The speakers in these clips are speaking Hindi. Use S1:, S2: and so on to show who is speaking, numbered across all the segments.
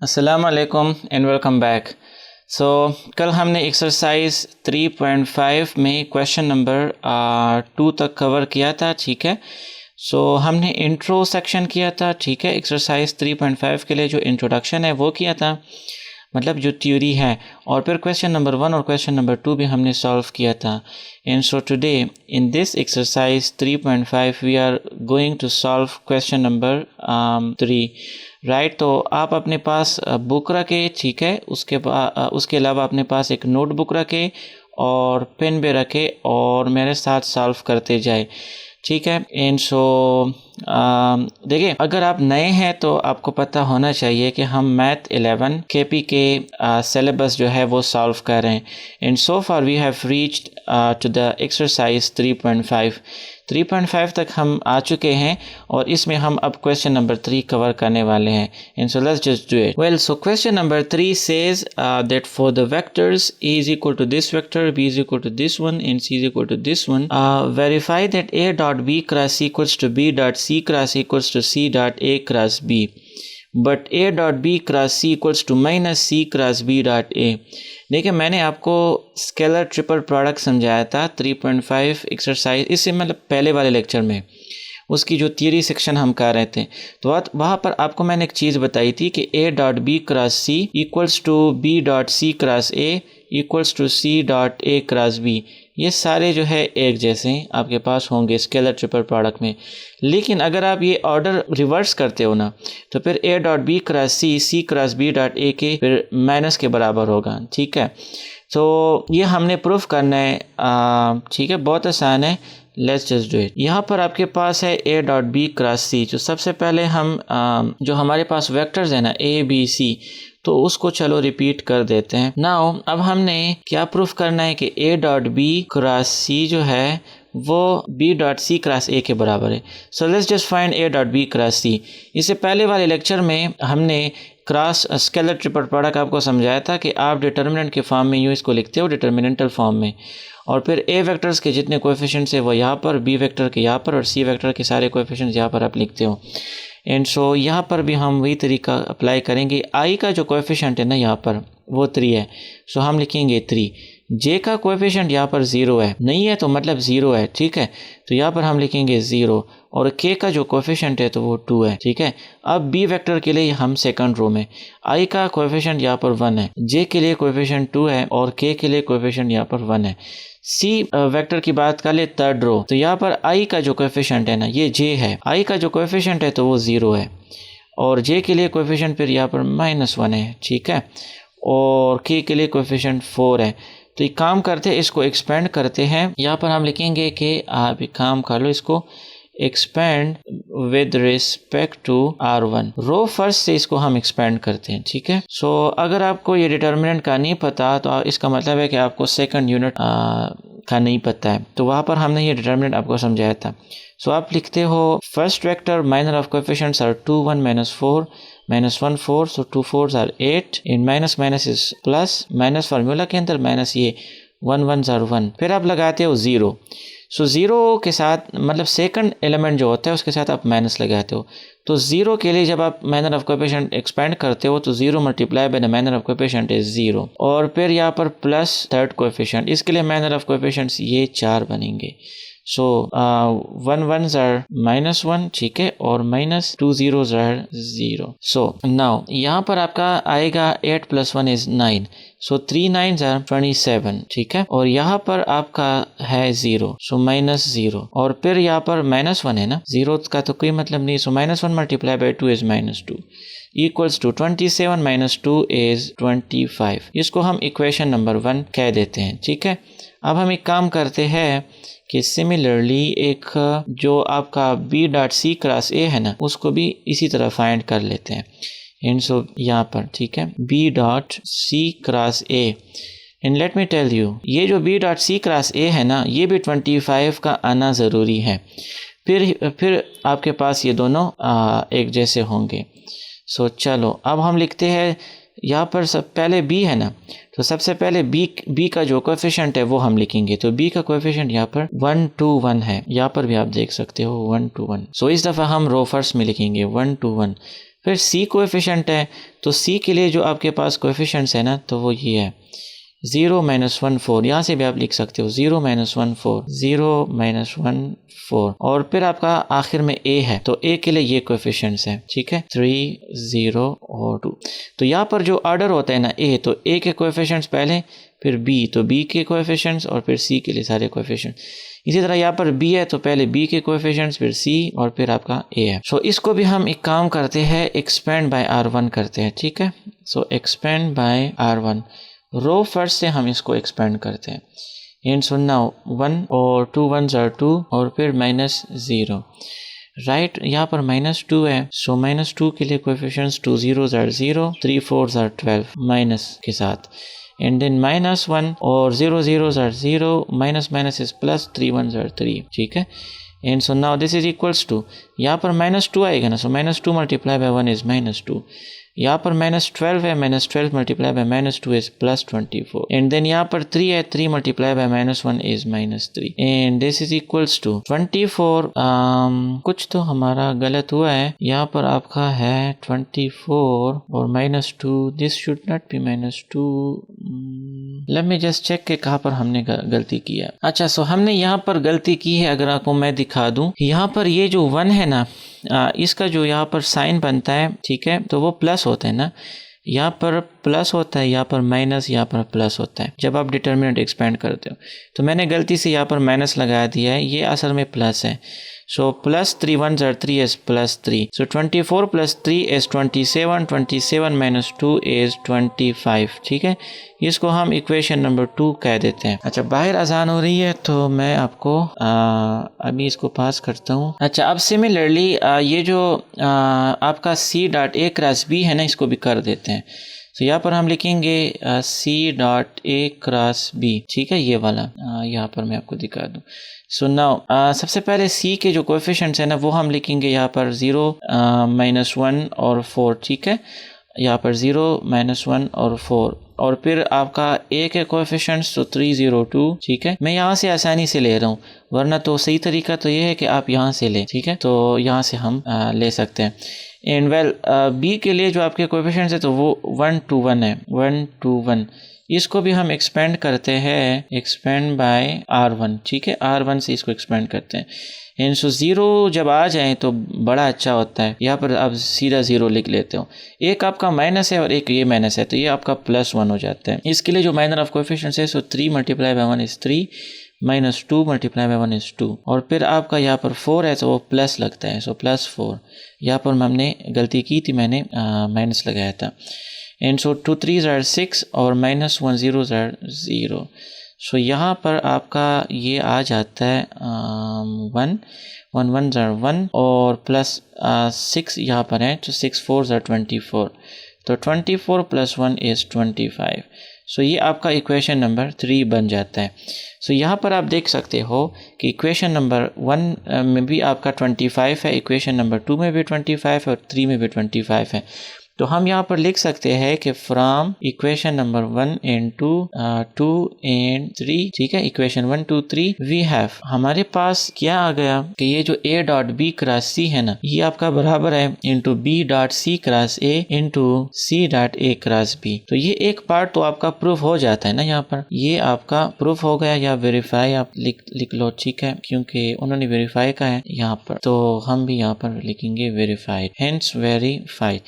S1: अस्सलाम वालेकुम एंड वेलकम बैक। सो कल हमने एक्सरसाइज 3.5 में क्वेश्चन नंबर 2 तक कवर किया था, ठीक है। सो हमने इंट्रो सेक्शन किया था, ठीक है। एक्सरसाइज 3.5 के लिए जो इंट्रोडक्शन है वो किया था, मतलब जो थ्योरी है, और फिर क्वेश्चन नंबर 1 और क्वेश्चन नंबर 2 भी हमने सॉल्व किया था। And so today in this exercise 3.5 we are going to solve question number 3, right. तो आप अपने पास बुक रखें, ठीक है। उसके अलावा अपने पास एक नोटबुक रखें और पेन भी रखें और मेरे साथ सॉल्व करते जाए, ठीक है। एंड सो देखिए, अगर आप नए हैं तो आपको पता होना चाहिए कि हम मैथ 11 केपी के सिलेबस जो है वो सॉल्व कर रहे हैं। And so far we have reached to the exercise 3.5 तक हम आ चुके हैं और इसमें हम अब क्वेश्चन नंबर 3 कवर करने वाले हैं। And so let's just do it. Well, so question number 3 says that for the vectors a is equal to this vector, b is equal to this one, and c is equal to this one, verify that a dot b cross c equals to b dot c cross equals to c dot a cross b, but a dot b cross c equals to minus c cross b dot a। देखिए, मैंने आपको स्केलर ट्रिपल प्रोडक्ट समझाया था 3.5 एक्सरसाइज, इससे मतलब पहले वाले लेक्चर में उसकी जो थियरी सेक्शन हम कर रहे थे, तो वहाँ पर आपको मैंने एक चीज़ बताई थी कि a dot b cross c equals to b dot c cross a equals to c dot a cross b। ये सारे जो है एक जैसे आपके पास होंगे स्केलर ट्रिपल प्रोडक्ट में। लेकिन अगर आप ये ऑर्डर रिवर्स करते हो ना, तो फिर a dot b cross c cross b dot a के फिर माइनस के बराबर होगा, ठीक है। तो ये हमने प्रूफ करना है, ठीक है, बहुत आसान है। Let's just do it. यहाँ पर आपके पास है a dot b cross c. जो सबसे पहले हम जो हमारे पास वेक्टर्स है ना a b c, तो उसको चलो रिपीट कर देते हैं। नाउ अब हमने क्या प्रूफ करना है कि a dot b cross c जो है वो b dot c cross a के बराबर है। So let's just find a dot b cross c. इससे पहले वाले लेक्चर में हमने क्रॉस स्केलर ट्रिपल प्रोडक्ट आपको समझाया था कि आप डिटर्मिनेंट के फॉर्म में यूँ इसको लिखते हो, डिटर्मिनेंटल फॉर्म में, और फिर a वेक्टर्स के जितने कोएफिशिएंट्स है वो यहाँ पर, b वेक्टर के यहाँ पर, और c वेक्टर के सारे कोएफिशिएंट्स यहाँ पर आप लिखते हो। एंड सो यहाँ पर भी हम वही तरीका अप्लाई करेंगे। i का जो कोएफिशिएंट है ना यहाँ पर वो 3 है, सो हम लिखेंगे 3। j का कोएफिशिएंट यहाँ पर 0 है, नहीं है तो मतलब 0 है, ठीक है, तो यहाँ पर हम लिखेंगे 0। और k का जो कोएफिशिएंट है तो वो 2 है, ठीक है। अब b वेक्टर के लिए हम सेकंड रो में, i का कोएफिशिएंट यहाँ पर 1 है, j के लिए कोएफिशिएंट 2 है और k के लिए कोएफिशिएंट यहाँ पर 1 है। c वेक्टर की बात कर ले थर्ड रो, तो यहाँ पर i का जो कोएफिशिएंट है ना ये j है, i का जो कोएफिशिएंट है तो वो 0 है, और j के लिए कोएफिशिएंट फिर यहाँ पर -1 है, ठीक है, और k के लिए कोएफिशिएंट 4 है। तो एक काम करते हैं, इसको एक्सपेंड करते हैं। यहाँ पर हम लिखेंगे कि आप एक काम कर लो, इसको expand with respect to r1। Row first से इसको हम एक्सपेंड करते हैं, ठीक है। सो अगर आपको ये डिटर्मिनेंट का नहीं पता तो इसका मतलब है कि आपको सेकंड यूनिट का नहीं पता है, तो वहाँ पर हमने ये डिटर्मिनेंट आपको समझाया था। सो आप लिखते हो first vector minor of coefficients are 2 1 -4 -1 4, so 2 4s are 8, in minus minus is plus, minus formula के अंदर माइनस ये 1 1s are 1, फिर आप लगाते हो 0। सो 0 के साथ मतलब सेकंड एलिमेंट जो होता है उसके साथ आप माइनस लगाते हो। तो 0 के लिए जब आप माइनर ऑफ कोएफिशिएंट एक्सपेंड करते हो तो 0 multiply by the minor of coefficient is 0, और फिर यहाँ पर प्लस थर्ड कोएफिशिएंट, इसके लिए माइनर ऑफ कोएफिशिएंट्स ये 4 बनेंगे। सो 1 1s are -1, ठीक है, और -2 zeros are 0। सो नाउ यहाँ पर आपका आएगा 8 + 1 is 9, सो 3 9s are 27, ठीक है, और यहाँ पर आपका है 0, सो -0, और फिर यहाँ पर -1 है ना, 0 का तो कोई मतलब नहीं, सो -1 × 2 is -2 इक्वल्स टू 27 - 2 is 25। इसको हम इक्वेशन नंबर 1 कह देते हैं, ठीक है। अब हम एक काम करते हैं कि सिमिलरली एक जो आपका b dot c cross a है ना उसको भी इसी तरह फाइंड कर लेते हैं। एंड सो यहाँ पर, ठीक है, b dot c cross a, and let me tell you, ये जो b dot c cross a है ना ये भी 25 का आना ज़रूरी है, फिर आपके पास ये दोनों एक जैसे होंगे। सो चलो अब हम लिखते हैं यहाँ पर सब पहले b है ना, तो सबसे पहले b का जो कोएफिशिएंट है वो हम लिखेंगे। तो b का कोएफिशिएंट यहाँ पर 1 2 1 है, यहाँ पर भी आप देख सकते हो 1 2 1। सो इस दफ़ा हम रो फर्स्ट में लिखेंगे 1 2 1, फिर C कोएफिशिएंट है, तो C के लिए जो आपके पास कोएफिशिएंट्स है ना, तो वो ये है 0 - 1 4, यहाँ से भी आप लिख सकते हो 0 - 1 4, 0 - 1 4, और फिर आपका आखिर में A है, तो A के लिए ये कोएफिशिएंट्स है, ठीक है, 3 0 और 2। तो यहाँ पर जो ऑर्डर होता है ना A, तो A के कोएफिशिएंट्स पहले, फिर B, तो B के कोएफिशिएंट्स, और फिर C के लिए सारे कोएफिशिएंट्स। इसी तरह यहाँ पर B है, तो पहले B के कोएफिशिएंट्स, फिर C, और फिर आपका A है। सो इसको भी हम एक काम करते हैं, एक्सपेंड बाय R1 करते हैं, ठीक है। सो expand bye R1, row first से हम इसको एक्सपेंड करते हैं। एंड सो नाउ 1 और 2 1s are 2, और फिर -0, राइट। यहाँ पर -2 है, सो -2 के लिए coefficients 2 0s are 0, 3 4s are 12 minus के साथ, एंड देन -1 और 0 0s are 0, minus is plus, 3 1s are 3, ठीक है। And so now this is equals to, यहाँ पर -2 आएगा ना, सो -2 मल्टीप्लाई बाय 1 इज -2, यहाँ पर -12 है, -12 multiply by -2 is +24, and then यहाँ पर 3 है, 3 multiply by -1 is -3, and this is equals to 24। कुछ तो हमारा गलत हुआ है, यहाँ पर आपका है 24 और -2, this should not be -2। Let me just check के कहाँ पर हमने गलती की है। अच्छा, सो हमने यहाँ पर गलती की है, अगर आपको मैं दिखा दूं, यहाँ पर ये जो 1 है ना, इसका जो यहाँ पर साइन बनता है, ठीक है, तो वो प्लस होता है ना, यहाँ पर प्लस होता है, यहाँ पर माइनस, यहाँ पर प्लस होता है जब आप डिटर्मिनेंट एक्सपेंड करते हो। तो मैंने गलती से यहाँ पर माइनस लगा दिया है, ये असल में प्लस है। So plus 3 1s are 3 is +3, so 24 + 3 is 27, 27 - 2 is 25, ठीक है। इसको हम इक्वेशन नंबर 2 कह देते हैं। अच्छा, बाहर अजान हो रही है, तो मैं आपको अभी इसको पास करता हूँ। अच्छा, अब सिमिलरली ये जो आपका C.A क्रॉस B है ना, इसको भी कर देते हैं। तो यहाँ पर हम लिखेंगे C.A क्रॉस B, ठीक है, ये वाला यहाँ पर मैं आपको दिखा दूँ। सो नाउ सबसे पहले C के जो कोएफिशिएंट्स है ना, वो हम लिखेंगे यहाँ पर 0 -1 और 4, ठीक है, यहाँ पर 0 -1 और 4, और फिर आपका A के कोएफिशिएंट्स तो 3 0 2, ठीक है। मैं यहाँ से आसानी से ले रहा हूँ, वरना तो सही तरीका तो ये है कि आप यहाँ से ले, ठीक है, तो यहाँ से हम ले सकते हैं। एंड वेल B के लिए जो आपके कोएफिशिएंट्स है, तो वो 1 2 1 है, 1 2 1। इसको भी हम एक्सपेंड करते हैं, एक्सपेंड बाय R1, ठीक है, R1 से इसको एक्सपेंड करते हैं। एंड सो 0 जब आ जाए तो बड़ा अच्छा होता है, यहाँ पर आप सीधा 0 लिख लेते हो। एक आपका माइनस है और एक ये माइनस है, तो ये आपका +1 हो जाता है। इसके लिए जो माइनर ऑफ कोएफिशिएंट्स है, सो 3 multiply by 1 is 3, -2 multiply by 1 is 2, और फिर आपका यहाँ पर 4 है, तो वो प्लस लगता है, सो +4। यहाँ पर हमने गलती की थी, मैंने माइनस लगाया था। एंड सो 2 3s are 6 और -1 0s are 0। सो यहाँ पर आपका ये आ जाता है 1 1 1s are 1 और +6 यहाँ पर है, तो 6 4s are 24, तो 24 + 1 is 25। सो ये आपका इक्वेशन नंबर 3 बन जाता है। सो यहाँ पर आप देख सकते हो कि इक्वेशन नंबर 1 में भी आपका 25 है, इक्वेशन नंबर 2 में भी 25 है, और 3 में भी 25 है। तो हम यहाँ पर लिख सकते हैं कि from equation number 1 and 2 2 and 3, ठीक है, इक्वेशन 1 2 3 वी हैव, हमारे पास क्या आ गया कि ये जो A.B क्रॉस C है ना, ये आपका बराबर है into B.C cross A into C.A cross B। तो ये एक पार्ट तो आपका प्रूफ हो जाता है ना, यहाँ पर ये आपका प्रूफ हो गया, या वेरीफाई आप लिख लो, ठीक है, क्योंकि उन्होंने वेरीफाई का है यहाँ पर, तो हम भी यहाँ पर लिखेंगे वेरीफाइड, हेंस वेरीफाइड।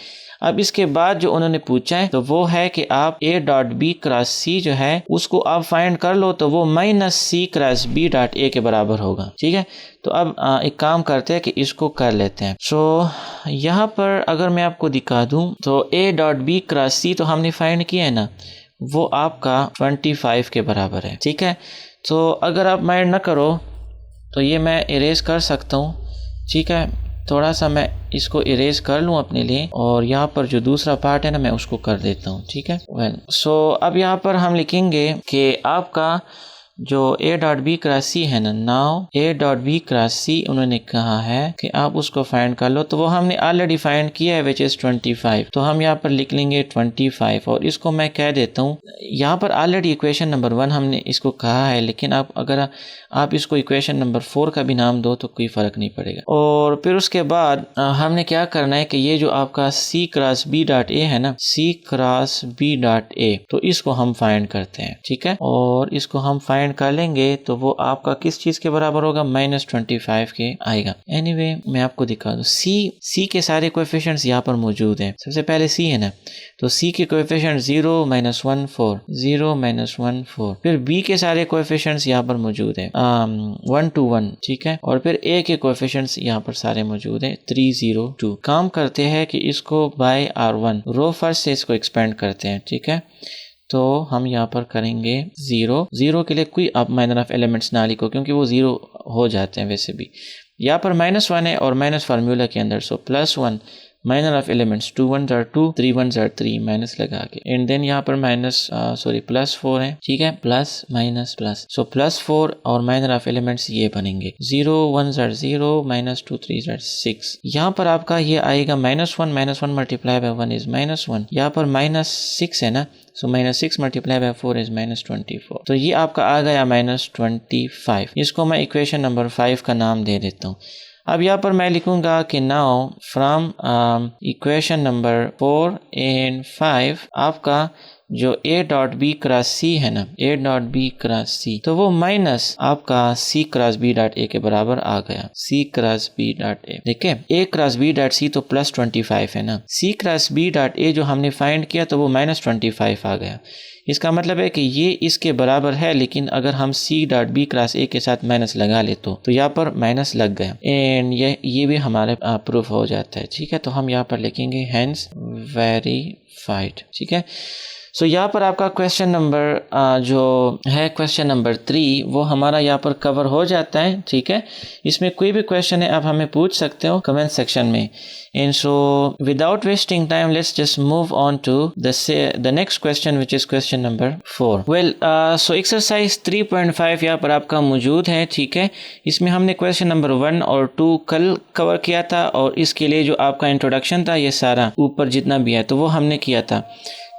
S1: अब इसके बाद जो उन्होंने पूछा है, तो वो है कि आप A.B क्रॉस C जो है उसको आप फाइंड कर लो, तो वो -C क्रॉस B.A के बराबर होगा, ठीक है। तो अब एक काम करते हैं कि इसको कर लेते हैं। सो यहाँ पर अगर मैं आपको दिखा दूं, तो A.B क्रॉस C तो हमने फाइंड किया है ना, वो आपका 25 के बराबर है, ठीक है। तो अगर आप माइंड ना करो तो ये मैं इरेज कर सकता हूँ, ठीक है, थोड़ा सा मैं इसको इरेज कर लूँ अपने लिए, और यहाँ पर जो दूसरा पार्ट है ना, मैं उसको कर देता हूँ, ठीक है। वेल, सो अब यहाँ पर हम लिखेंगे कि आपका जो a dot b cross c है ना, now a dot b cross c उन्होंने कहा है कि आप उसको फाइंड कर लो, तो वो हमने ऑलरेडी फाइंड किया है विच इज 25। तो हम यहाँ पर लिख लेंगे 25 और इसको मैं कह देता हूँ, यहाँ पर ऑलरेडी इक्वेशन नंबर 1 हमने इसको कहा है, लेकिन अगर आप इसको इक्वेशन नंबर 4 का भी नाम दो तो कोई फर्क नहीं पड़ेगा। और फिर उसके बाद हमने क्या करना है कि ये जो आपका सी क्रॉस बी डॉट ए है ना, सी क्रॉस बी डॉट ए, तो इसको हम फाइंड करते हैं, ठीक है। और इसको हम फाइंड कर लेंगे तो वो आपका किस चीज के बराबर होगा, -25 के आएगा। एनीवे मैं आपको दिखा दूं, सी के सारे कोएफिशिएंट्स यहाँ पर मौजूद हैं। सबसे पहले सी है ना, तो सी के कोएफिशिएंट 0 -1 4, 0 -1 4। फिर बी के सारे कोएफिशिएंट्स यहाँ पर मौजूद हैं 1 to 1, ठीक है। और फिर ए के कोएफिशिएंट्स यहाँ पर सारे मौजूद हैं 3 0 2। काम करते हैं कि इसको बाय R1 रो फर्स्ट से इसको एक्सपेंड करते हैं, ठीक है। तो हम यहाँ पर करेंगे 0 के लिए कोई आप माइनर ऑफ एलिमेंट्स ना लिखो क्योंकि वो 0 हो जाते हैं वैसे भी। यहाँ पर -1 है और माइनस फार्मूला के अंदर, सो +1 minor of elements 2 1s are 2, 3 1s are 3 minus लगा के, एंड देन यहाँ पर +4 है, ठीक है, प्लस माइनस प्लस, सो +4 और माइनर ऑफ एलिमेंट्स ये बनेंगे 0 1s are 0, -2 3s are 6। यहाँ पर आपका ये आएगा -1 मल्टीप्लाई बाय 1 इज -1, यहाँ पर -6 है ना, सो -6 मल्टीप्लाई बाय 4 इज -24। तो ये आपका आ गया -25। इसको मैं इक्वेशन नंबर 5 का नाम दे देता हूँ। अब यहाँ पर मैं लिखूंगा कि now from equation number 4 and 5 आपका जो a dot b cross c है ना, ए डॉट बी क्रॉस सी, तो वो माइनस आपका सी क्रॉस बी डॉट ए के बराबर आ गया, सी क्रॉस बी डॉट ए। देखिए ए क्रॉस बी डॉट सी तो +25 है ना, सी क्रॉस बी डॉट ए जो हमने फाइंड किया तो वो -25 आ गया। इसका मतलब है कि ये इसके बराबर है, लेकिन अगर हम c dot b cross a के साथ माइनस लगा ले तो यहाँ पर माइनस लग गया, एंड ये भी हमारे प्रूफ हो जाता है, ठीक है। तो हम यहाँ पर लिखेंगे हेंस वेरीफाइड, ठीक है। सो यहाँ पर आपका क्वेश्चन नंबर जो है क्वेश्चन नंबर 3 वो हमारा यहाँ पर कवर हो जाता है, ठीक है। इसमें कोई भी क्वेश्चन है आप हमें पूछ सकते हो कमेंट सेक्शन में। And so without wasting time let's just move on to the next question which is question number 4। Well so exercise 3.5 यहाँ पर आपका मौजूद है, ठीक है। इसमें हमने क्वेश्चन नंबर 1 और 2 कल कवर किया था, और इसके लिए जो आपका इंट्रोडक्शन था ये सारा ऊपर जितना भी है तो वो हमने किया था,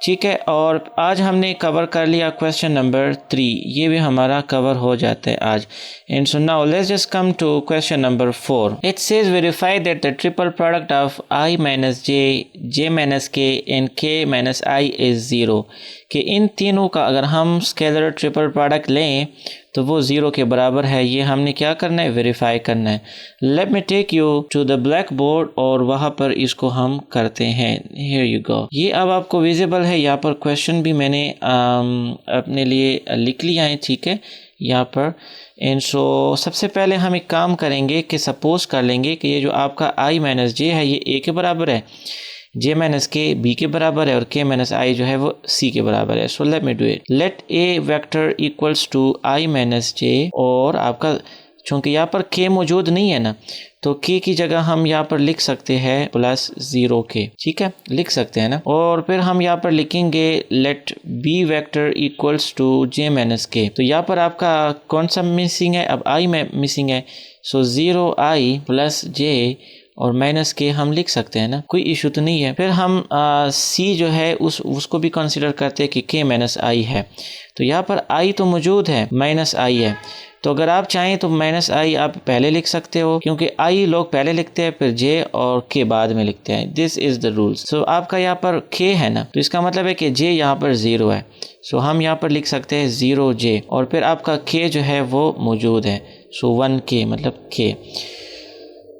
S1: ठीक है। और आज हमने कवर कर लिया क्वेश्चन नंबर 3, ये भी हमारा कवर हो जाता है आज। And so now let's just come to question number 4। It says verify that the triple product of i minus j minus k and k minus i is 0, कि इन तीनों का अगर हम स्केलर ट्रिपल प्रोडक्ट लें तो वो 0 के बराबर है। ये हमने क्या करना है, वेरीफाई करना है। Let me take you to the black board और वहाँ पर इसको हम करते हैं। Here you go. ये अब आपको विजिबल है, यहाँ पर क्वेश्चन भी मैंने अपने लिए लिख लिया है, ठीक है, यहाँ पर। एंड सो सबसे पहले हम एक काम करेंगे कि सपोज कर लेंगे कि ये जो आपका i माइनस जे है ये a के बराबर है, j माइनस के b के बराबर है, और k माइनस आई जो है वो c के बराबर है। So let me do it. Let a vector equals to i minus j, और आपका चूंकि यहाँ पर k मौजूद नहीं है ना, तो k की जगह हम यहाँ पर लिख सकते हैं +0 k, ठीक है, लिख सकते हैं ना। और फिर हम यहाँ पर लिखेंगे let b vector equals to j minus k. तो यहाँ पर आपका कौन सा मिसिंग है, अब i में मिसिंग है, सो 0i प्लस j और माइनस के हम लिख सकते हैं ना, कोई इशू तो नहीं है। फिर हम c जो है उसको भी कंसिडर करते हैं कि k माइनस आई है, तो यहाँ पर i तो मौजूद है, माइनस आई है, तो अगर आप चाहें तो माइनस आई आप पहले लिख सकते हो, क्योंकि i लोग पहले लिखते हैं फिर j और k बाद में लिखते हैं। This is the rules. So आपका यहाँ पर k है ना, तो इसका मतलब है कि j यहाँ पर 0 है, सो हम यहाँ पर लिख सकते हैं 0j, और फिर आपका k जो है वो मौजूद है, सो 1k मतलब k।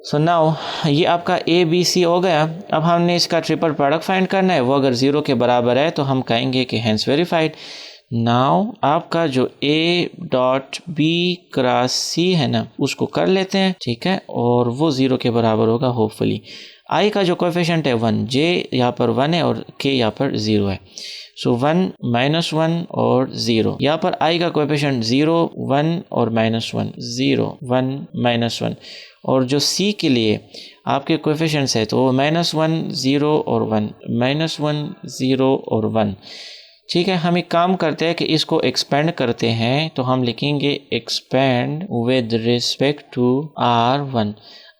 S1: सो नाउ ये आपका ए बी सी हो गया। अब हमने इसका ट्रिपल प्रोडक्ट फाइंड करना है, वो अगर 0 के बराबर है तो हम कहेंगे कि हेंस वेरीफाइड। नाउ आपका जो a dot b cross c है ना उसको कर लेते हैं, ठीक है, और वो 0 के बराबर होगा होपफुली। i का जो कोएफिशिएंट है 1, j यहाँ पर 1 है और k यहाँ पर 0 है, सो 1 -1 और 0। यहाँ पर i का कोएफिशिएंट 0 1 और -1, 0 1 -1, और जो c के लिए आपके कोएफिशिएंट्स है तो वो -1 0 और 1, -1 0 और 1, ठीक है, हम एक काम करते हैं कि इसको एक्सपेंड करते हैं, तो हम लिखेंगे expand with respect to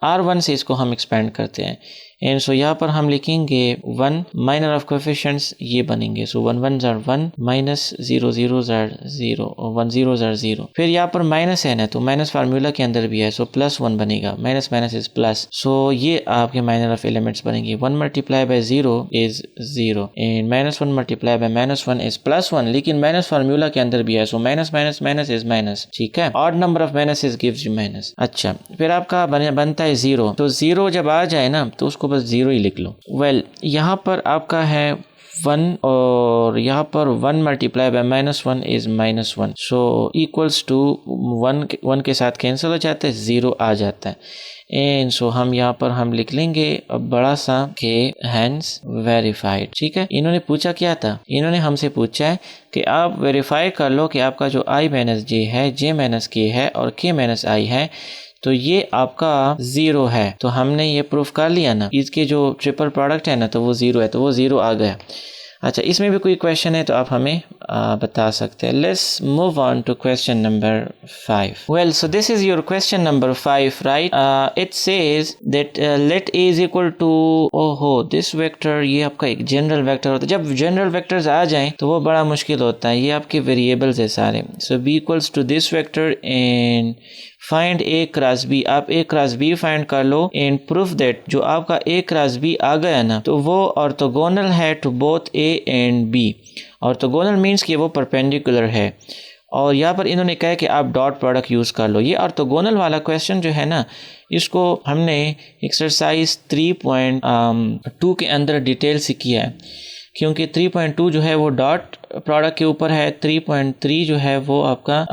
S1: R1 से इसको हम एक्सपेंड करते हैं। एंड सो यहाँ पर हम लिखेंगे 1 माइनर ऑफ कोएफिशिएंट्स ये बनेंगे। सो 1 1 ज़ार 1 माइनस 0 0 ज़ार 0 1 0 ज़ार 0। फिर यहाँ पर माइनस है ना, तो माइनस फार्मूला के अंदर भी है, सो +1 बनेगा। माइनस माइनस इज प्लस, सो ये आपके माइनर ऑफ एलिमेंट्स बनेंगे। 1 multiply bye 0 is 0 and -1 multiply by -1 is +1, लेकिन माइनस फार्मूला के अंदर भी है, so minus minus minus is minus. ठीक है, odd number of minus gives you minus. अच्छा, फिर आपका बनता है 0, तो 0 जब आ जाए ना तो उसको बस 0 ही लिख लो। वेल, यहाँ पर आपका है 1 और यहाँ पर 1 multiply by -1 is -1, so equals to 1 के साथ कैंसिल हो जाता है, 0 आ जाता है। एंड सो हम यहाँ पर हम लिख लेंगे बड़ा सा के हैंस वेरीफाइड। ठीक है, इन्होंने पूछा क्या था, इन्होंने हमसे पूछा है कि आप वेरीफाई कर लो कि आपका जो i माइनस जे है, j माइनस k है और k माइनस i है, तो ये आपका 0 है। तो हमने ये प्रूफ कर लिया ना, इसके जो ट्रिपल प्रोडक्ट है ना, तो वो 0 है, तो वो 0 आ गया। अच्छा, इसमें भी कोई क्वेश्चन है तो आप हमें बता सकते हैं। Let's move on to question number 5। Well, so this is your question number 5, right? It says that let a is equal to, ओहो, दिस वेक्टर, ये आपका एक जनरल वेक्टर होता है। जब जनरल वेक्टर्स आ जाएं तो वो बड़ा मुश्किल होता है, ये आपके वेरिएबल्स है सारे। So b equals to this vector and find a cross b। आप a क्रॉस b फाइंड कर लो एंड प्रूफ दैट जो आपका a क्रॉस b आ गया ना, तो वो ऑर्थोगोनल है to both a and b। Orthogonal means कि वो परपेंडिकुलर है। और यहाँ पर इन्होंने कहा कि आप डॉट प्रोडक्ट यूज़ कर लो। ये ऑर्थोगोनल वाला क्वेश्चन जो है ना, इसको हमने एक्सरसाइज 3.2 के अंदर डिटेल से किया है, क्योंकि 3.2 जो है वो डॉट प्रोडक्ट के ऊपर है, 3.3 जो है वो आपका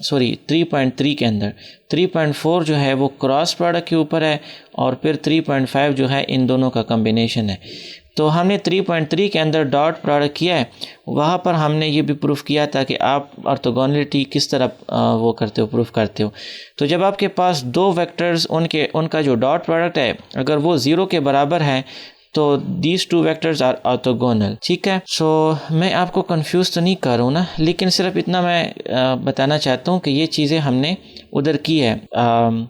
S1: 3.3 के अंदर, 3.4 जो है वो क्रॉस प्रोडक्ट के ऊपर है, और फिर 3.5 जो है इन दोनों का कम्बिनेशन है। तो हमने 3.3 के अंदर डॉट प्रोडक्ट किया है, वहाँ पर हमने ये भी प्रूफ किया था कि आप ऑर्थोगोनलिटी किस तरह वो करते हो, प्रूफ करते हो। तो जब आपके पास दो वेक्टर्स उनका जो डॉट प्रोडक्ट है अगर वो 0 के बराबर है, तो these two vectors are orthogonal. ठीक है, सो मैं आपको कंफ्यूज तो नहीं कर रहा हूँ ना, लेकिन सिर्फ इतना मैं बताना चाहता हूँ कि ये चीज़ें हमने उधर की है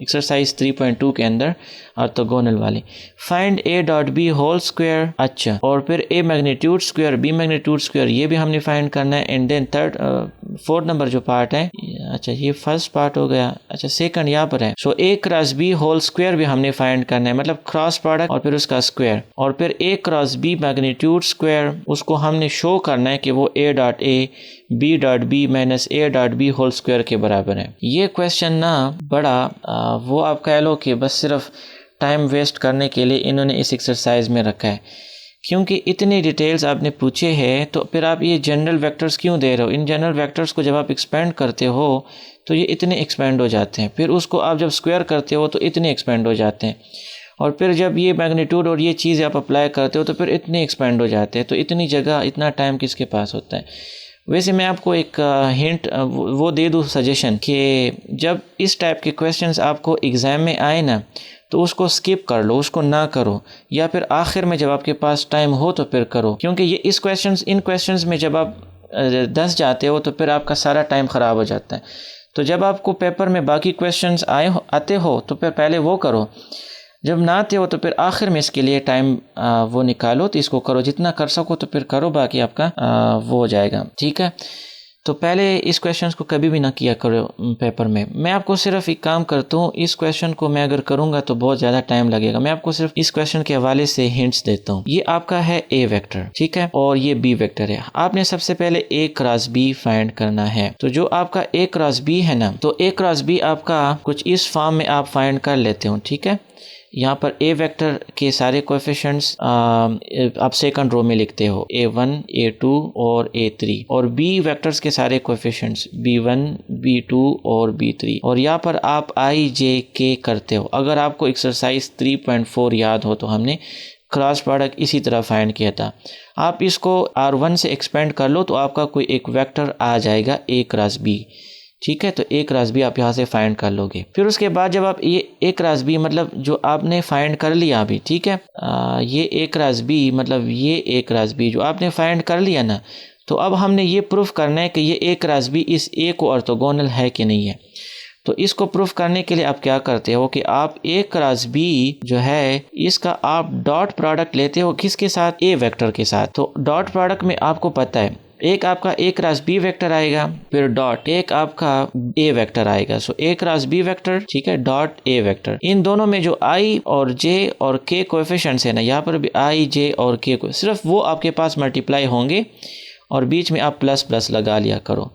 S1: एक्सरसाइज 3.2 के अंदर, ऑर्थोगोनल वाली। Find a dot B whole square. अच्छा, और फिर a magnitude square b magnitude square, ये भी हमने फाइंड करना है। एंड देन फोर्थ नंबर जो पार्ट है, अच्छा ये फर्स्ट पार्ट हो गया। अच्छा, सेकंड यहाँ पर है, so a cross b whole square भी हमने फाइंड करना है, मतलब क्रॉस प्रोडक्ट और फिर उसका स्क्वायर, और फिर a cross b magnitude square, उसको हमने शो करना है कि वो a dot a b dot b minus a dot b whole square के बराबर है। ये क्वेश्चन ना बड़ा वो आप कह लो कि बस सिर्फ टाइम वेस्ट करने के लिए इन्होंने इस एक्सरसाइज में रखा है, क्योंकि इतनी डिटेल्स आपने पूछे हैं, तो फिर आप ये जनरल वेक्टर्स क्यों दे रहे हो? इन जनरल वेक्टर्स को जब आप एक्सपेंड करते हो तो ये इतने एक्सपेंड हो जाते हैं, फिर उसको आप जब स्क्वायर करते हो तो इतने एक्सपेंड हो जाते हैं, और फिर जब ये मैग्नीट्यूड और ये चीज़ आप अप्लाई करते हो तो फिर इतने एक्सपेंड हो जाते हैं। तो इतनी जगह, इतना टाइम किसके पास होता है? वैसे मैं आपको एक हिंट वो दे दूँ, सजेशन, कि जब इस टाइप के क्वेश्चंस आपको एग्ज़ाम में आए ना, तो उसको स्किप कर लो, उसको ना करो, या फिर आखिर में जब आपके पास टाइम हो तो फिर करो, क्योंकि ये इन क्वेश्चंस में जब आप दस जाते हो तो फिर आपका सारा टाइम ख़राब हो जाता है। तो जब आपको पेपर में बाकी क्वेश्चंस आते हो तो फिर पहले वो करो, जब ना आते हो तो फिर आखिर में इसके लिए टाइम वो निकालो, तो इसको करो, जितना कर सको तो फिर करो, बाकी आपका वो हो जाएगा। ठीक है, तो पहले इस क्वेश्चन को कभी भी ना किया करो पेपर में। मैं आपको सिर्फ एक काम करता हूँ, इस क्वेश्चन को मैं अगर करूँगा तो बहुत ज़्यादा टाइम लगेगा। मैं आपको सिर्फ इस क्वेश्चन के हवाले से हिंट्स देता हूँ। ये आपका है ए वेक्टर, ठीक है, और ये बी वेक्टर है। आपने सबसे पहले ए क्रॉस बी फाइंड करना है। तो जो आपका ए क्रॉस बी है ना, तो ए क्रॉस बी आपका कुछ इस फॉर्म में आप फाइंड कर लेते हो। ठीक है, यहाँ पर ए वेक्टर के सारे कोएफिशिएंट्स आप सेकंड रो में लिखते हो, A1, A2 और A3, और बी वेक्टर्स के सारे कोएफिशिएंट्स B1, B2 और B3, और यहाँ पर आप I, J, K करते हो। अगर आपको एक्सरसाइज 3.4 याद हो तो हमने क्रॉस प्रोडक्ट इसी तरह फाइंड किया था। आप इसको R1 से एक्सपेंड कर लो तो आपका कोई एक वेक्टर आ जाएगा A क्रॉस B। ठीक है, तो ए क्रॉस बी आप यहाँ से फाइंड कर लोगे। फिर उसके बाद जब आप ये ए क्रॉस बी मतलब जो आपने फाइंड कर लिया अभी, ठीक है, ये ए क्रॉस बी मतलब ये ए क्रॉस बी जो आपने फाइंड कर लिया ना, तो अब हमने ये प्रूफ करना है कि ये ए क्रॉस बी इस ए को ऑर्थोगोनल है कि नहीं है। तो इसको प्रूफ करने के लिए आप क्या करते हो कि आप ए क्रॉस बी जो है इसका आप डॉट प्रोडक्ट लेते हो किसके साथ, ए वेक्टर के साथ। तो डॉट प्रोडक्ट में आपको पता है एक आपका ए क्रॉस बी वेक्टर आएगा, फिर डॉट एक आपका ए वेक्टर आएगा। सो ए क्रॉस बी वेक्टर, ठीक है, डॉट ए वेक्टर। इन दोनों में जो आई और जे और के कोएफिशिएंट्स है ना, यहाँ पर भी आई जे और के को सिर्फ वो आपके पास मल्टीप्लाई होंगे और बीच में आप प्लस प्लस लगा लिया करो,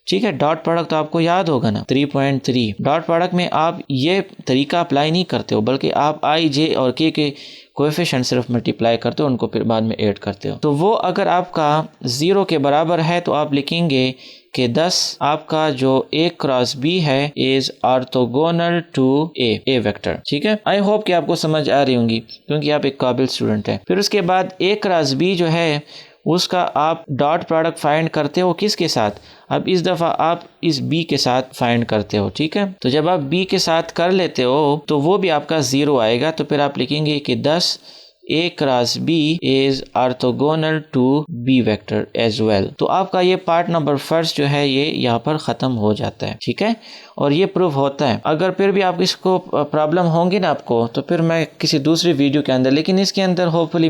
S1: ठीक है। डॉट प्रोडक्ट तो आपको याद होगा ना 3.3। डॉट प्रोडक्ट में आप ये तरीका अप्लाई नहीं करते हो, बल्कि आप आई जे और के कोएफिशिएंट सिर्फ मल्टीप्लाई करते हो, उनको फिर बाद में ऐड करते हो। तो वो अगर आपका 0 के बराबर है तो आप लिखेंगे कि 10 आपका जो ए क्रॉस बी है is orthogonal to A vector, ठीक है। आई होप कि आपको समझ आ रही होंगी क्योंकि आप एक काबिल स्टूडेंट हैं। फिर उसके बाद ए क्रॉस बी जो है उसका आप डॉट प्रोडक्ट फाइंड करते हो किसके साथ, अब इस दफ़ा आप इस b के साथ फाइंड करते हो, ठीक है। तो जब आप b के साथ कर लेते हो तो वो भी आपका 0 आएगा। तो फिर आप लिखेंगे कि 10 a cross b is orthogonal to b vector as well. तो आपका ये पार्ट नंबर फर्स्ट जो है ये यहाँ पर ख़त्म हो जाता है, ठीक है, और ये प्रूफ होता है। अगर फिर भी आप इसको प्रॉब्लम होंगी ना आपको, तो फिर मैं किसी दूसरी वीडियो के अंदर, लेकिन इसके अंदर होपफुली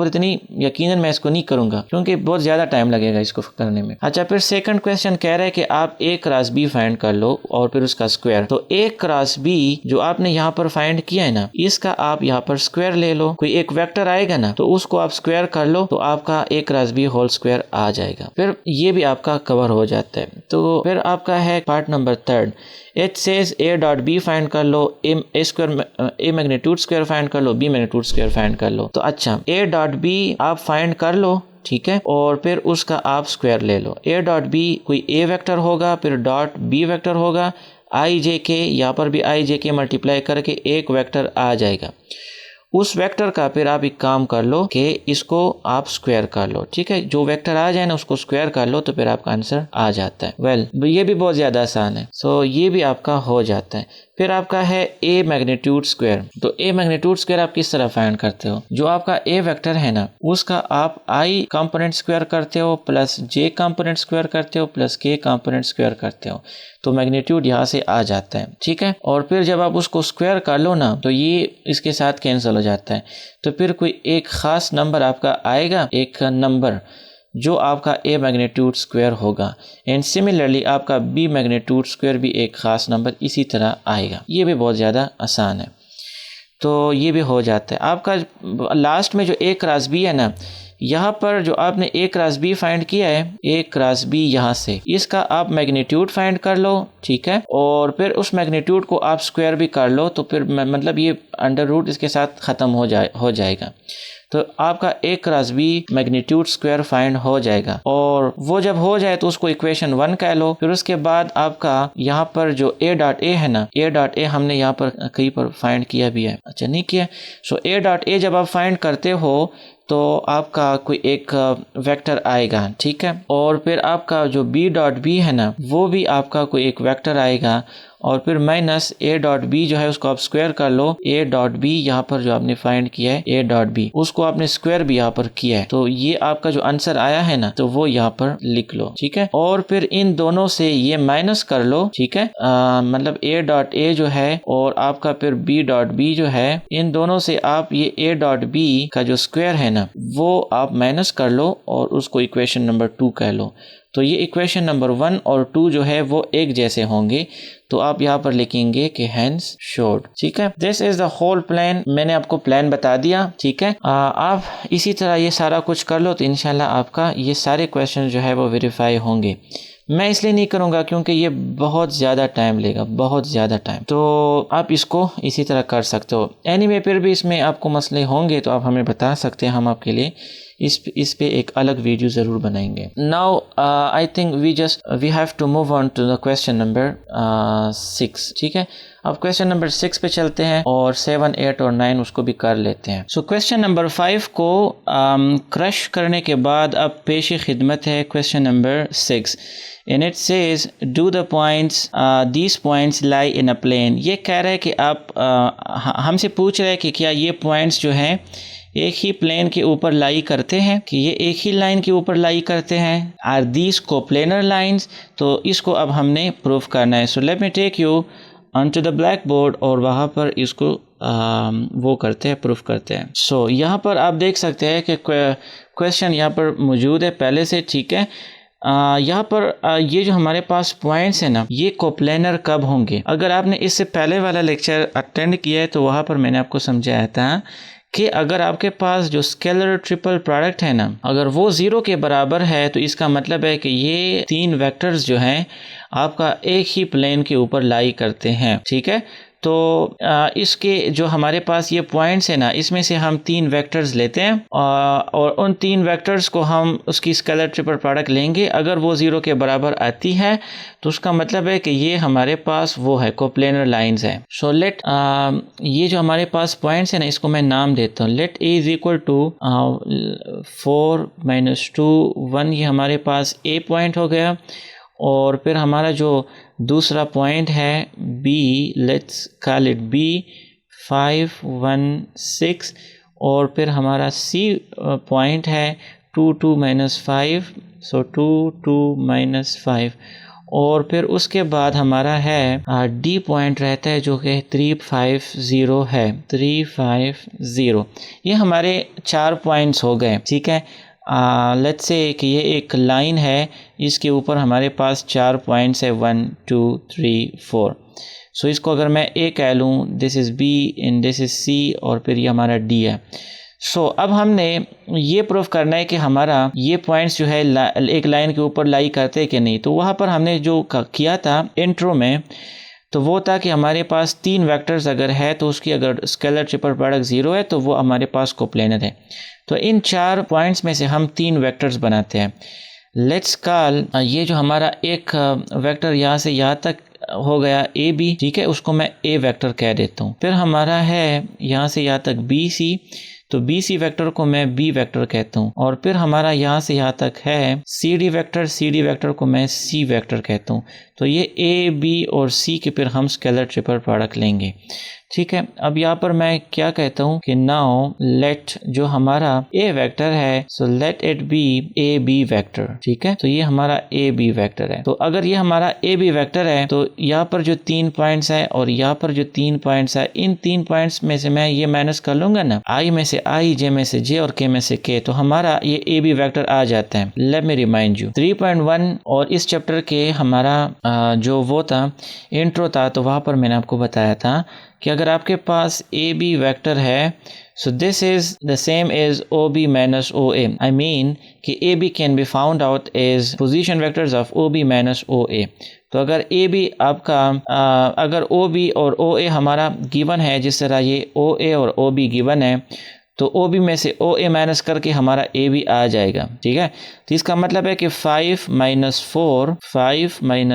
S1: इतनी यकीनन मैं इसको नहीं करूँगा क्योंकि बहुत ज़्यादा टाइम लगेगा इसको करने में। अच्छा, फिर सेकंड क्वेश्चन कह रहा है कि आप ए क्रॉस बी फाइंड कर लो और फिर उसका स्क्वायर। तो ए क्रॉस बी जो आपने यहाँ पर फाइंड किया है ना, इसका आप यहाँ पर स्क्वायर ले लो। कोई एक वेक्टर आएगा ना तो उसको आप स्क्वायर कर लो तो आपका a cross B whole square आ जाएगा। फिर ये भी आपका कवर हो जाता है। तो फिर आपका है part number third. It says A dot B find कर लो, A square A magnitude square find कर लो, बी मैग्नीट्यूड स्क्वायर फाइंड कर लो। तो अच्छा, ए डॉट बी आप फाइंड कर लो, ठीक है, और फिर उसका आप स्क्वायर ले लो। ए डॉट बी कोई ए वेक्टर होगा, फिर डॉट बी वेक्टर होगा, आई जे के, यहाँ पर भी आई जे के मल्टीप्लाई करके एक वेक्टर आ जाएगा। उस वेक्टर का फिर आप एक काम कर लो कि इसको आप स्क्वायर कर लो, ठीक है। जो वेक्टर आ जाए ना उसको स्क्वायर कर लो तो फिर आपका आंसर आ जाता है। वेल, ये भी बहुत ज़्यादा आसान है। सो ये भी आपका हो जाता है। फिर आपका है ए मैग्नीट्यूड स्क्वायर। तो ए मैग्नीट्यूड स्क्वायर आप किस तरह फाइंड करते हो, जो आपका ए वेक्टर है ना उसका आप आई कंपोनेंट स्क्वायर करते हो प्लस जे कंपोनेंट स्क्वायर करते हो प्लस के कंपोनेंट स्क्वायर करते हो, तो मैग्नीट्यूड यहाँ से आ जाता है, ठीक है। और फिर जब आप उसको स्क्वायर कर लो ना तो ये इसके साथ कैंसिल हो जाता है। तो फिर कोई एक ख़ास नंबर आपका आएगा, एक नंबर जो आपका ए मैग्नीट्यूड स्क्वायर होगा। एंड सिमिलरली आपका बी मैग्नीट्यूड स्क्वायर भी एक ख़ास नंबर इसी तरह आएगा। ये भी बहुत ज़्यादा आसान है। तो ये भी हो जाता है। आपका लास्ट में जो ए क्रॉस बी है ना, यहाँ पर जो आपने ए क्रॉस बी फाइंड किया है, ए क्रॉस बी यहाँ से इसका आप मैग्नीट्यूड फाइंड कर लो, ठीक है, और फिर उस मैग्नीट्यूड को आप स्क्वायर भी कर लो। तो फिर मतलब ये अंडर रूट इसके साथ ख़त्म हो जाएगा। तो आपका a cross b magnitude square find हो जाएगा। और वो जब हो जाए तो उसको इक्वेशन 1 कह लो। फिर उसके बाद आपका यहाँ पर जो ए डॉट ए है ना, ए डॉट ए हमने यहाँ पर कहीं पर फाइंड किया भी है, अच्छा नहीं किया। सो ए डॉट ए जब आप फाइंड करते हो तो आपका कोई एक वेक्टर आएगा, ठीक है, और फिर आपका जो बी डॉट बी है ना वो भी आपका कोई एक वेक्टर आएगा, और फिर माइनस ए डॉट बी जो है उसको आप स्क्वायर कर लो। ए डॉट बी यहाँ पर जो आपने फाइंड किया है ए डॉट बी उसको आपने स्क्वायर भी यहाँ पर किया है। तो ये आपका जो आंसर आया है ना तो वो यहाँ पर लिख लो, ठीक है। और फिर इन दोनों से ये माइनस कर लो, ठीक है, मतलब ए डॉट ए जो है और आपका फिर बी डॉट बी जो है, इन दोनों से आप ये ए डॉट बी का जो स्क्वायर है ना वो आप माइनस कर लो और उसको इक्वेशन नंबर 2 कह लो। तो ये इक्वेशन नंबर 1 और 2 जो है वो एक जैसे होंगे। तो आप यहाँ पर लिखेंगे कि हेंस शोड, ठीक है। This is the whole plan. मैंने आपको प्लान बता दिया, ठीक है। आप इसी तरह ये सारा कुछ कर लो तो इंशाल्लाह आपका ये सारे क्वेश्चन जो है वो वेरीफाई होंगे। मैं इसलिए नहीं करूँगा क्योंकि ये बहुत ज़्यादा टाइम लेगा, बहुत ज़्यादा टाइम। तो आप इसको इसी तरह कर सकते हो। एनीवे फिर भी इसमें आपको मसले होंगे तो आप हमें बता सकते हैं, हम आपके लिए इस पे एक अलग वीडियो ज़रूर बनाएंगे। Now I think we have to move on to the question number 6, ठीक है। अब क्वेश्चन नंबर 6 पे चलते हैं और 7, 8 और 9 उसको भी कर लेते हैं। सो क्वेश्चन नंबर 5 को क्रश करने के बाद अब पेश खिदमत है question number 6। And it says do the points these points lie in a plane। ये कह रहा है कि आप हमसे पूछ रहे हैं कि क्या ये पॉइंट्स जो हैं एक ही प्लेन के ऊपर लाई करते हैं, कि ये एक ही लाइन के ऊपर लाई करते हैं। Are these coplanar lines? तो इसको अब हमने प्रूफ करना है। So let me take you on to the black board और वहाँ पर इसको वो करते हैं, प्रूफ करते हैं। सो यहाँ पर आप देख सकते हैं कि क्वेश्चन यहाँ पर मौजूद है पहले से, ठीक है। यहाँ पर ये जो हमारे पास पॉइंट्स हैं ना, ये कोप्लेनर कब होंगे? अगर आपने इससे पहले वाला लेक्चर अटेंड किया है तो वहाँ पर मैंने आपको समझाया था कि अगर आपके पास जो स्केलर ट्रिपल प्रोडक्ट है ना, अगर वो 0 के बराबर है तो इसका मतलब है कि ये 3 वेक्टर्स जो हैं आपका एक ही प्लेन के ऊपर लाई करते हैं, ठीक है। तो इसके जो हमारे पास ये पॉइंट्स है ना, इसमें से हम 3 वेक्टर्स लेते हैं और उन 3 वेक्टर्स को हम उसकी स्केलर ट्रिपल प्रोडक्ट लेंगे। अगर वो 0 के बराबर आती है तो उसका मतलब है कि ये हमारे पास वो है, कोप्लेनर लाइंस है। सो लेट ये जो हमारे पास पॉइंट्स है ना, इसको मैं नाम देता हूँ। Let A is equal to 4 - 2 1, ये हमारे पास ए पॉइंट हो गया। और फिर हमारा जो दूसरा पॉइंट है B, let's call it B 5 1 6, और फिर हमारा सी पॉइंट है 2 2 - 5, सो 2 2 - 5, और फिर उसके बाद हमारा है डी पॉइंट रहता है जो कि 350 है, 350। ये हमारे 4 पॉइंट्स हो गए, ठीक है। लेट्स से कि ये एक लाइन है, इसके ऊपर हमारे पास 4 पॉइंट्स है, 1 2 3 4। सो इसको अगर मैं ए कह लूँ, this is B and this is C, और फिर ये हमारा डी है। सो अब हमने ये प्रूफ करना है कि हमारा ये पॉइंट्स जो है एक लाइन के ऊपर लाई करते हैं कि नहीं। तो वहाँ पर हमने जो किया था इंट्रो में, तो वो था कि हमारे पास 3 वेक्टर्स अगर है तो उसकी अगर स्केलर ट्रिपल प्रोडक्ट 0 है तो वो हमारे पास कोप्लेनर है। तो इन 4 पॉइंट्स में से हम 3 वेक्टर्स बनाते हैं। लेट्स कॉल ये जो हमारा एक वेक्टर यहाँ से यहाँ तक हो गया ए बी, ठीक है, उसको मैं ए वेक्टर कह देता हूँ। फिर हमारा है यहाँ से यहाँ तक बी सी, तो बी सी वेक्टर को मैं बी वेक्टर कहता हूँ। और फिर हमारा यहाँ से यहाँ तक है सी डी वेक्टर को मैं सी वेक्टर कहता हूँ। तो ये ए बी और सी के फिर हम स्केलर ट्रिपल प्रोडक्ट लेंगे, ठीक है। अब यहाँ पर मैं क्या कहता हूँ कि नाउ लेट जो हमारा ए वेक्टर है, so let it be A B vector, ठीक है। तो ये हमारा ए बी वेक्टर है। तो अगर ये हमारा ए बी वेक्टर है तो यहाँ पर जो 3 पॉइंट्स है और यहाँ पर जो 3 पॉइंट्स है, इन 3 पॉइंट्स में से मैं ये माइनस कर लूंगा ना, आई में से आई, जे में से जे और के में से के, तो हमारा ये ए बी वेक्टर आ जाता है। लेट मी रिमाइंड यू 3.1 और इस चैप्टर के हमारा जो वो था इंट्रो था, तो वहाँ पर मैंने आपको बताया था कि अगर आपके पास ए बी वेक्टर है, so this is the same as O B minus O A. I mean कि A B can be found out as position vectors of O B minus O A. तो अगर ए बी आपका अगर ओ बी और ओ ए हमारा गिवन है, जिस तरह ये ओ ए और ओ बी गिवन है, तो ओ बी में से ओ ए माइनस करके हमारा ए बी आ जाएगा, ठीक है। तो इसका मतलब है कि 5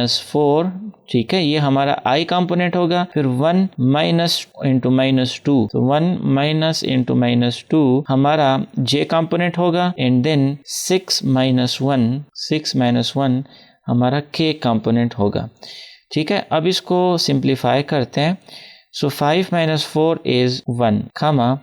S1: - 4, ठीक है, ये हमारा i कंपोनेंट होगा। फिर 1 माइनस इंटू -2, तो 1 माइनस इंटू -2 हमारा j कंपोनेंट होगा। एंड देन 6 - 1 हमारा k कंपोनेंट होगा, ठीक है। अब इसको सिंप्लीफाई करते हैं। सो 5 - 4 इज 1, कमा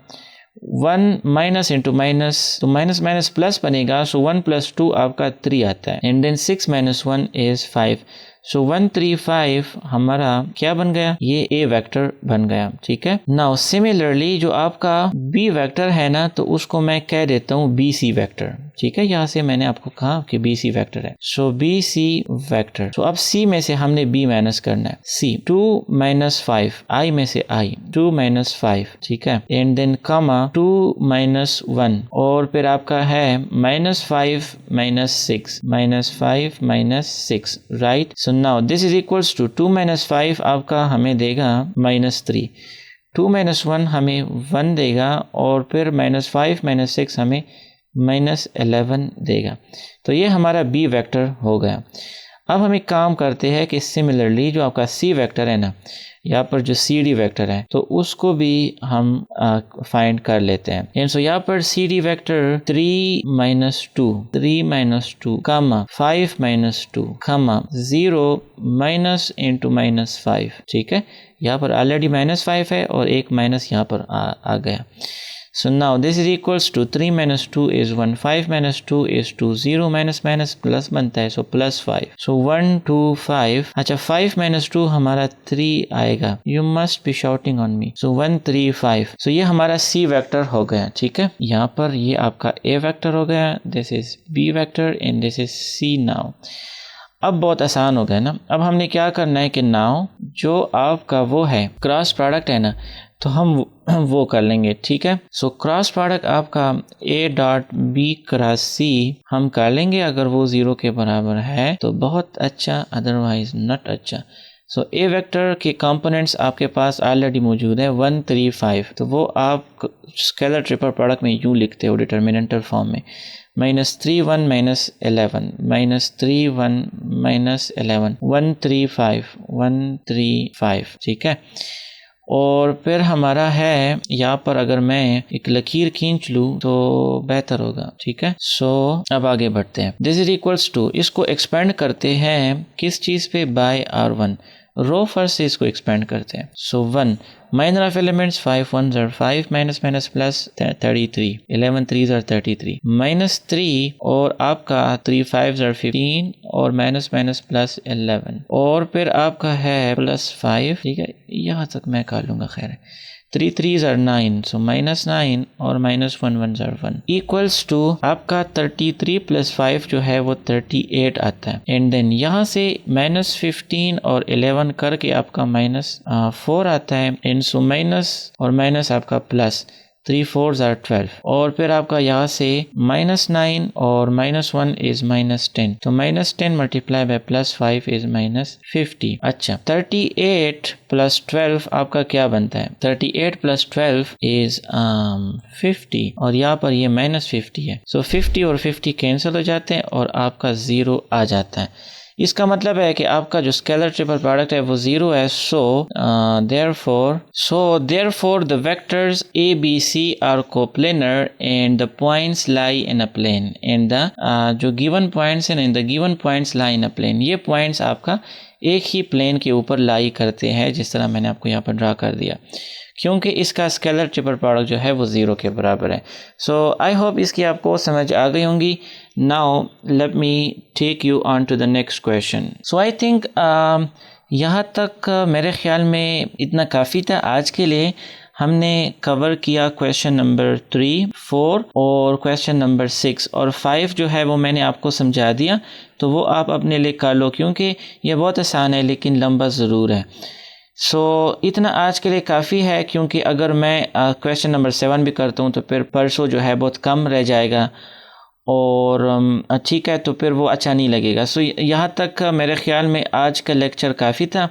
S1: 1 माइनस इंटू माइनस, तो माइनस माइनस प्लस बनेगा। सो 1 + 2 आपका 3 आता है। And then 6 - 1 is 5। सो 135 हमारा क्या बन गया, ये ए वेक्टर बन गया, ठीक है। नाउ सिमिलरली जो आपका बी वेक्टर है ना, तो उसको मैं कह देता हूँ बी सी वेक्टर, ठीक है। यहाँ से मैंने आपको कहा कि बी सी वेक्टर है। सो बी सी वेक्टर, तो अब सी में से हमने बी माइनस करना है। सी 2 - 5, आई में से आई 2 - 5, ठीक है। एंड देन कमा 2 - 1, और फिर आपका है -5 - 6, -5 - 6, right. So now this is equals to 2 - 5 आपका हमें देगा -3, 2 - 1 हमें 1 देगा, और फिर -5 - 6 हमें -11 देगा। तो ये हमारा बी वेक्टर हो गया। अब हम एक काम करते हैं कि सिमिलरली जो आपका सी वेक्टर है ना, यहाँ पर जो सी डी वेक्टर है, तो उसको भी हम फाइंड कर लेते हैं। एंड सो यहाँ पर सी डी वेक्टर 3 - 2, कमा 5 - 2, कमा 0 माइनस इंटू -5, ठीक है। यहाँ पर ऑलरेडी -5 है और एक माइनस यहाँ पर आ गया। So now this is equals to 3 minus 2 is 1, 5 minus 2 is 2, 0 minus minus plus बनता है, so plus 5. So 1 2 5. अच्छा 5 minus 2 हमारा 3 आएगा. You must be shouting on me. So 1 3 5. So ये हमारा C वेक्टर हो गया. ठीक है, यहाँ पर ये आपका A वेक्टर हो गया. This is B vector and this is C now. अब बहुत आसान हो गया ना. अब हमने क्या करना है कि नाउ जो आपका वो है क्रॉस प्रोडक्ट है ना, तो हम वो कर लेंगे. ठीक है, सो क्रॉस प्रोडक्ट आपका A dot B cross C हम कर लेंगे. अगर वो 0 के बराबर है तो बहुत अच्छा, अदरवाइज नॉट अच्छा. सो A वेक्टर के कंपोनेंट्स आपके पास ऑलरेडी मौजूद है 1 3 5. तो वो आप स्केलर ट्रिपल प्रोडक्ट में यूँ लिखते हो डिटर्मिनेंटल फॉर्म में. -3 1 -11 -3 1 -11 1 3 5 1 3 5. ठीक है, और फिर हमारा है यहाँ पर अगर मैं एक लकीर खींच लूँ तो बेहतर होगा. ठीक है, सो अब आगे बढ़ते हैं. दिस इज इक्वल्स टू, इसको एक्सपेंड करते हैं किस चीज़ पे, बाय R1. रो फर्स्ट से इसको एक्सपेंड करते हैं. सो 1 minor of elements 5 1s are 5 minus minus plus 33 11 3s are 33 -3 और आपका 3 5s are 15 और माइनस माइनस प्लस 11 और फिर आपका है प्लस 5. ठीक है, यहाँ तक मैं कर लूँगा. खैर 3 3s are 9, so -9 और -1 1s are 1 इक्वल्स टू आपका 33 प्लस 5 जो है वो 38 आता है. एंड देन यहाँ से -15 और 11 करके आपका -4 आता है. एंड सो माइनस और माइनस आपका प्लस 3 4s are 12 और फिर आपका यहाँ से -9 और -1 is -10. तो -10 मल्टीप्लाई बाय +5 is -50. अच्छा 38 प्लस 12 आपका क्या बनता है, 38 प्लस 12 is 50 और यहाँ पर ये -50 है. सो 50 और 50 कैंसिल हो जाते हैं और आपका 0 आ जाता है. इसका मतलब है कि आपका जो स्केलर ट्रिपल प्रोडक्ट है वो 0 है. So therefore the vectors A B C are coplanar and the points lie in a plane and the जो गिवन पॉइंट्स हैं in the given points lie in a plane. ये पॉइंट्स आपका एक ही प्लेन के ऊपर लाई करते हैं, जिस तरह मैंने आपको यहाँ पर ड्रा कर दिया, क्योंकि इसका स्केलर ट्रिपल प्रोडक्ट जो है वो 0 के बराबर है. सो आई होप इसकी आपको समझ आ गई होंगी. Now let me take you on to the next question. So I think यहाँ तक मेरे ख्याल में इतना काफ़ी था आज के लिए. हमने कवर किया क्वेश्चन नंबर 3 4 और क्वेश्चन नंबर 6 और 5 जो है वो मैंने आपको समझा दिया, तो वो आप अपने लिए कर लो, क्योंकि ये बहुत आसान है लेकिन लंबा ज़रूर है. सो इतना आज के लिए काफ़ी है, क्योंकि अगर मैं क्वेश्चन नंबर 7 भी करता हूँ तो फिर परसों जो है बहुत कम रह जाएगा और ठीक है, तो फिर वो अच्छा नहीं लगेगा. सो यहाँ तक मेरे ख्याल में आज का लेक्चर काफ़ी था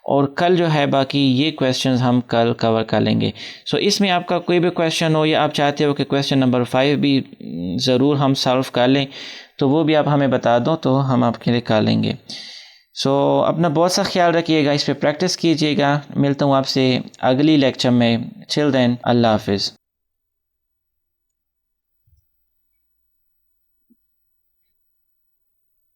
S1: और कल जो है बाकी ये क्वेश्चंस हम कल कवर कर लेंगे. सो इसमें आपका कोई भी क्वेश्चन हो या आप चाहते हो कि क्वेश्चन नंबर 5 भी ज़रूर हम सॉल्व कर लें, तो वो भी आप हमें बता दो तो हम आपके लिए कर लेंगे. सो अपना बहुत सा ख्याल रखिएगा, इस पर प्रैक्टिस कीजिएगा. मिलता हूँ आपसे अगली लेक्चर में. टिल देन, अल्लाह हाफिज़.